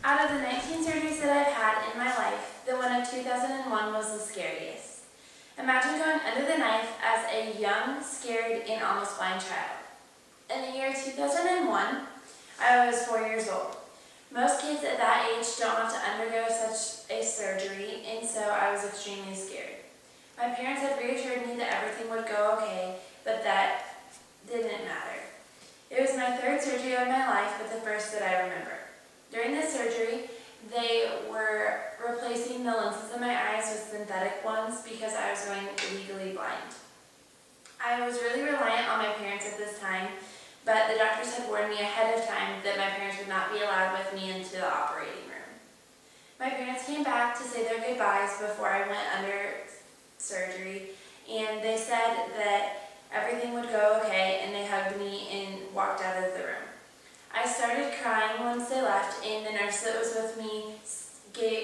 Out of the 19 surgeries that I've had in my life, the one of 2001 was the scariest. Imagine going under the knife as a young, scared, and almost blind child. In the year 2001, I was 4 years old. Most kids at that age don't have to undergo such a surgery, and so I was extremely scared. My parents had reassured me that everything would go okay, but that didn't matter. It was my third surgery of my life, but the first that I remember. During this surgery, they were replacing the lenses in my eyes with synthetic ones because I was going legally blind. I was really reliant on my parents at this time, but the doctors had warned me ahead of time that my parents would not be allowed with me into the operating room. My parents came back to say their goodbyes before I went under surgery, and they said that everything would go okay, and they hugged me and walked out of the room. I started crying once they left, and the nurse that was with me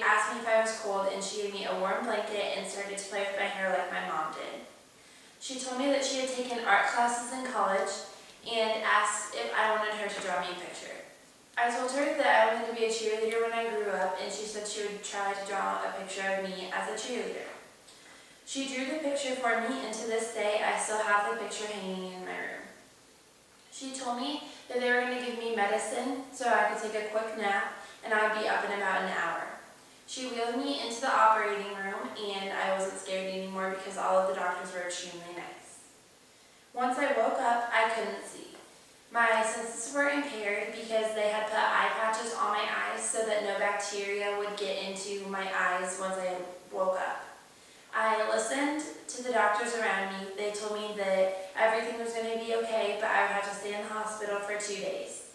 asked me if I was cold, and she gave me a warm blanket and started to play with my hair like my mom did. She told me that she had taken art classes in college and asked if I wanted her to draw me a picture. I told her that I wanted to be a cheerleader when I grew up, and she said she would try to draw a picture of me as a cheerleader. She drew the picture for me, and to this day I still have the picture hanging in my room. She told me that they were going to give me medicine so I could take a quick nap, and I would be up in about an hour. She wheeled me into the operating room, and I wasn't scared anymore because all of the doctors were extremely nice. Once I woke up, I couldn't see. My senses were impaired because they had put eye patches on my eyes so that no bacteria would get into my eyes once I woke up. I listened to the doctors around me. They told me that everything was going to be okay, but I would have to stay in the hospital for 2 days.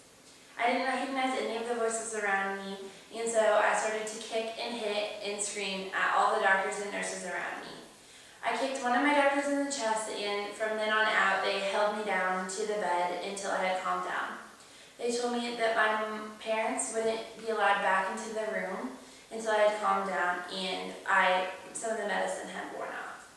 I didn't recognize any of the voices around me, and so I started to kick and hit and scream at all the doctors and nurses around me. I kicked one of my doctors in the chest, and from then on out, they held me down to the bed until I had calmed down. They told me that my parents wouldn't be allowed back into the room until I had calmed down and some of the medicine had worn off.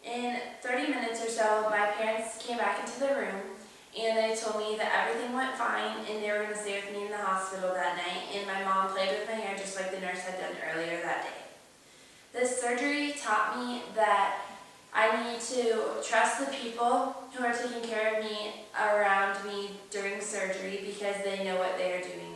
In 30 minutes or so, my parents came back into the room, and they told me that everything went fine and they were going to stay with me in the hospital that night, and my mom played with my hair just like the nurse had done earlier that day. This surgery taught me that I need to trust the people who are taking care of me around me during surgery because they know what they are doing.